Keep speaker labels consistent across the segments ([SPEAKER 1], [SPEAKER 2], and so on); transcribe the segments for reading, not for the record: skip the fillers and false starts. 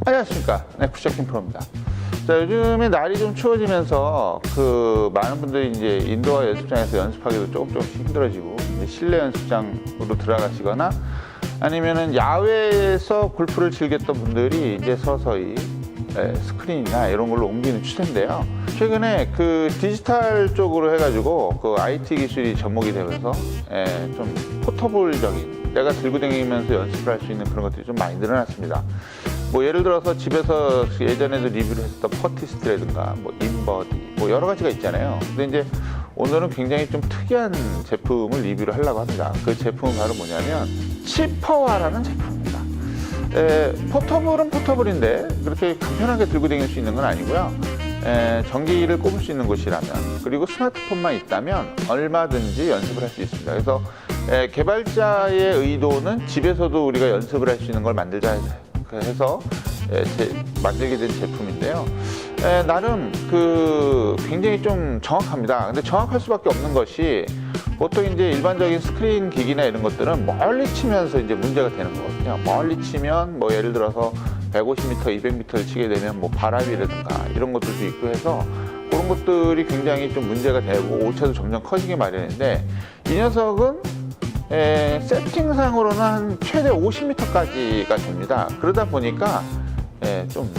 [SPEAKER 1] 안녕하십니까. 네, 굿샷킹 프로입니다. 자, 요즘에 날이 좀 추워지면서 많은 분들이 이제 인도어 연습장에서 연습하기도 조금씩 힘들어지고 이제 실내 연습장으로 들어가시거나 아니면은 야외에서 골프를 즐겼던 분들이 이제 서서히 스크린이나 이런 걸로 옮기는 추세인데요. 최근에 디지털 쪽으로 해가지고 IT 기술이 접목이 되면서 좀 포터블적인 내가 들고 다니면서 연습을 할 수 있는 그런 것들이 좀 많이 늘어났습니다. 뭐 예를 들어서 집에서 예전에도 리뷰를 했었던 퍼티스트라든가 뭐 인버디 뭐 여러 가지가 있잖아요. 근데 이제 오늘은 굉장히 좀 특이한 제품을 리뷰를 하려고 합니다. 그 제품은 바로 뭐냐면 치퍼와라는 제품입니다. 포터블은 포터블인데 그렇게 간편하게 들고 다닐 수 있는 건 아니고요. 전기를 꼽을 수 있는 곳이라면 그리고 스마트폰만 있다면 얼마든지 연습을 할 수 있습니다. 그래서 개발자의 의도는 집에서도 우리가 연습을 할 수 있는 걸 만들자 해서 만들게 된 제품인데요. 나름 굉장히 좀 정확합니다. 근데 정확할 수밖에 없는 것이 보통 이제 일반적인 스크린 기기나 이런 것들은 멀리 치면서 이제 문제가 되는 거거든요. 멀리 치면 뭐 예를 들어서 150m, 200m를 치게 되면 뭐 바람이라든가 이런 것들도 있고 해서 그런 것들이 굉장히 좀 문제가 되고 오차도 점점 커지게 마련인데 이 녀석은 세팅상으로는 한 최대 50m까지가 됩니다. 그러다 보니까 좀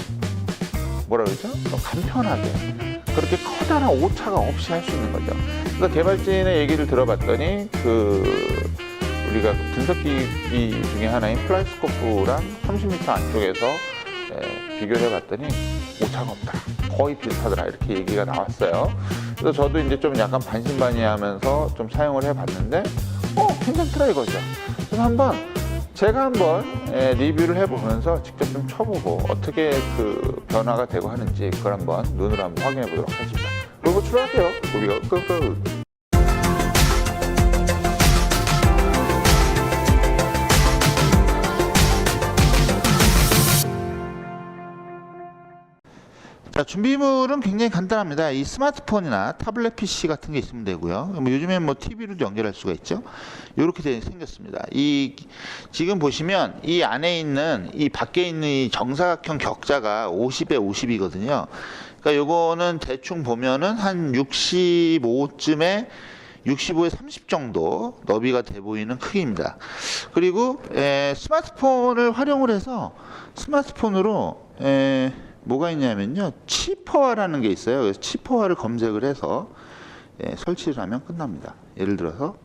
[SPEAKER 1] 뭐라 그러죠? 좀 간편하게 그렇게 커다란 오차가 없이 할 수 있는 거죠. 그래서 개발진의 얘기를 들어봤더니 우리가 분석기기 중에 하나인 플라이스코프랑 30m 안쪽에서 비교를 해봤더니 오차가 없다. 거의 비슷하더라. 이렇게 얘기가 나왔어요. 그래서 저도 이제 좀 약간 반신반의하면서 좀 사용을 해봤는데 괜찮더라 이거죠. 그래서 제가 한번 리뷰를 해보면서 직접 좀 쳐보고 어떻게 변화가 되고 하는지 그걸 한번 눈으로 한번 확인해 보도록 하겠습니다. 그리고 출발할게요. 우리가 끄끄. 자, 준비물은 굉장히 간단합니다. 이 스마트폰이나 타블렛 PC 같은 게 있으면 되고요. 요즘엔 뭐 TV로도 연결할 수가 있죠. 이렇게 생겼습니다. 지금 보시면 이 안에 있는 이 밖에 있는 이 정사각형 격자가 50에 50이거든요. 그러니까 요거는 대충 보면은 한 65쯤에 65에 30 정도 너비가 돼 보이는 크기입니다. 그리고 스마트폰을 활용을 해서 스마트폰으로 뭐가 있냐면요, 치퍼와라는 게 있어요. 그래서 치퍼와를 검색을 해서 설치를 하면 끝납니다. 예를 들어서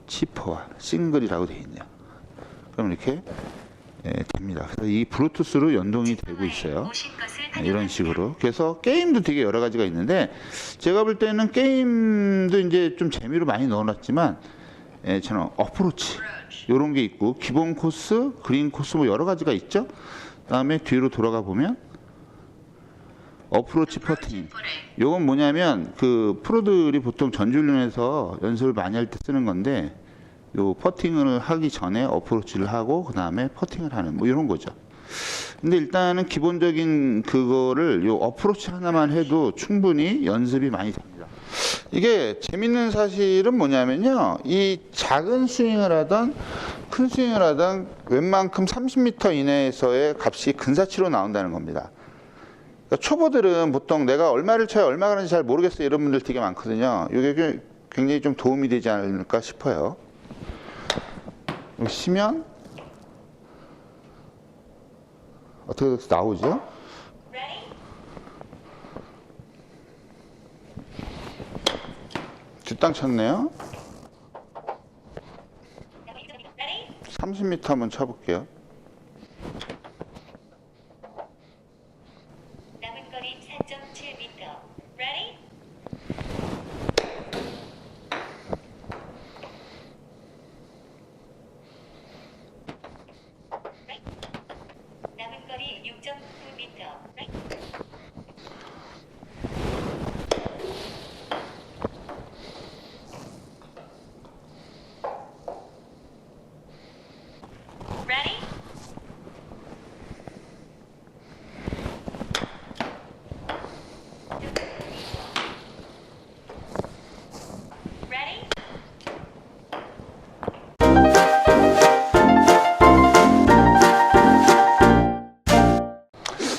[SPEAKER 1] 치퍼와 싱글이라고 되어 있네요. 그럼 이렇게 됩니다. 그래서 이 블루투스로 연동이 되고 있어요. 이런 식으로. 그래서 게임도 되게 여러 가지가 있는데 제가 볼 때는 게임도 이제 좀 재미로 많이 넣어놨지만 저는 어프로치 이런 게 있고 기본 코스, 그린 코스 뭐 여러 가지가 있죠. 다음에 뒤로 돌아가 보면 어프로치 퍼팅. 요건 뭐냐면 프로들이 보통 전지훈련에서 연습을 많이 할 때 쓰는 건데 요 퍼팅을 하기 전에 어프로치를 하고 그 다음에 퍼팅을 하는 뭐 이런 거죠. 근데 일단은 기본적인 그거를 요 어프로치 하나만 해도 충분히 연습이 많이 됩니다. 이게 재밌는 사실은 뭐냐면요, 이 작은 스윙을 하던 큰 스윙을 하던 웬만큼 30m 이내에서의 값이 근사치로 나온다는 겁니다. 그러니까 초보들은 보통 내가 얼마를 쳐야 얼마 가는지 잘 모르겠어요 이런 분들 되게 많거든요. 이게 굉장히 좀 도움이 되지 않을까 싶어요. 치면 어떻게 나오죠? 뒷땅 쳤네요. 30m 한번 쳐볼게요.
[SPEAKER 2] 남은 거리 4.7m. Ready? 남은 거리 6.9m. Ready?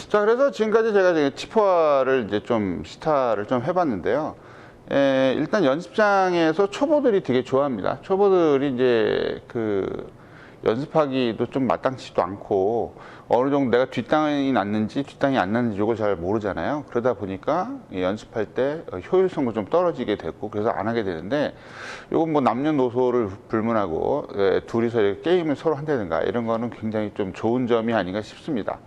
[SPEAKER 1] 자, 그래서 지금까지 제가 이제 치포화를 이제 좀 시타를 좀 해봤는데요. 일단 연습장에서 초보들이 되게 좋아합니다. 초보들이 이제 그 연습하기도 좀 마땅치도 않고 어느 정도 내가 뒷땅이 났는지 뒷땅이 안 났는지 이걸 잘 모르잖아요. 그러다 보니까 연습할 때 효율성도 좀 떨어지게 되고 그래서 안 하게 되는데, 이건 뭐 남녀노소를 불문하고 둘이서 이렇게 게임을 서로 한다든가 이런 거는 굉장히 좀 좋은 점이 아닌가 싶습니다.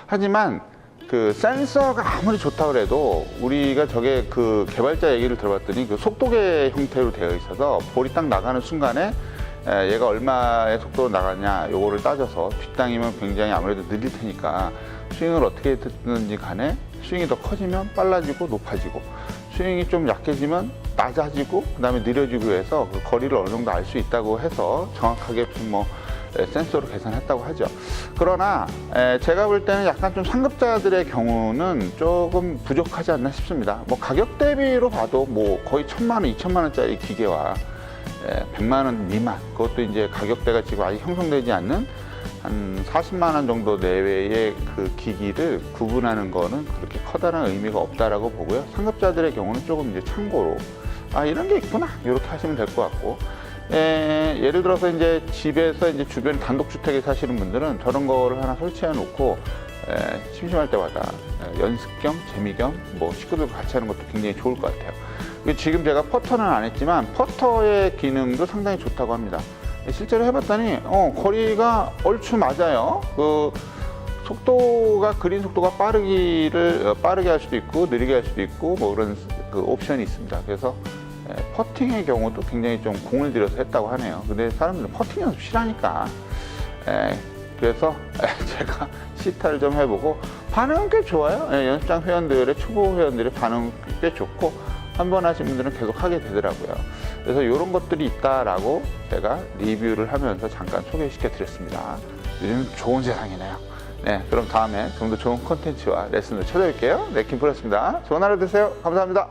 [SPEAKER 1] 하지만 그 센서가 아무리 좋다고 해도 우리가 저게 그 개발자 얘기를 들어봤더니 그 속도계 형태로 되어 있어서 볼이 딱 나가는 순간에 얘가 얼마의 속도로 나가냐 요거를 따져서 뒷땅이면 굉장히 아무래도 느릴 테니까 스윙을 어떻게 듣는지 간에 스윙이 더 커지면 빨라지고 높아지고, 스윙이 좀 약해지면 낮아지고 그 다음에 느려지고 해서 그 거리를 어느 정도 알 수 있다고 해서 정확하게 뭐 센서로 계산했다고 하죠. 그러나 제가 볼 때는 약간 좀 상급자들의 경우는 조금 부족하지 않나 싶습니다. 뭐 가격 대비로 봐도 뭐 거의 1,000만 원, 2,000만 원짜리 기계와 100만 원 미만, 그것도 이제 가격대가 지금 아직 형성되지 않는 한 40만 원 정도 내외의 그 기기를 구분하는 거는 그렇게 커다란 의미가 없다라고 보고요. 상급자들의 경우는 조금 이제 참고로 이런 게 있구나 이렇게 하시면 될 것 같고, 예를 들어서 이제 집에서 이제 주변 단독주택에 사시는 분들은 저런 거를 하나 설치해 놓고 심심할 때마다 연습 겸 재미 겸 뭐 식구들과 같이 하는 것도 굉장히 좋을 것 같아요. 지금 제가 퍼터는 안 했지만 퍼터의 기능도 상당히 좋다고 합니다. 실제로 해봤더니 거리가 얼추 맞아요. 그 속도가 그린 속도가 빠르게 할 수도 있고 느리게 할 수도 있고 뭐 그런 그 옵션이 있습니다. 그래서 퍼팅의 경우도 굉장히 좀 공을 들여서 했다고 하네요. 근데 사람들은 퍼팅 연습 싫어하니까 그래서 제가 시타를 좀 해보고 반응은 꽤 좋아요. 연습장 회원들의 초보 회원들의 반응 꽤 좋고 한 번 하신 분들은 계속 하게 되더라고요. 그래서 이런 것들이 있다라고 제가 리뷰를 하면서 잠깐 소개시켜 드렸습니다. 요즘 좋은 세상이네요. 네, 그럼 다음에 좀 더 좋은 콘텐츠와 레슨을 찾아올게요. 네, 김프로였습니다. 좋은 하루 되세요. 감사합니다.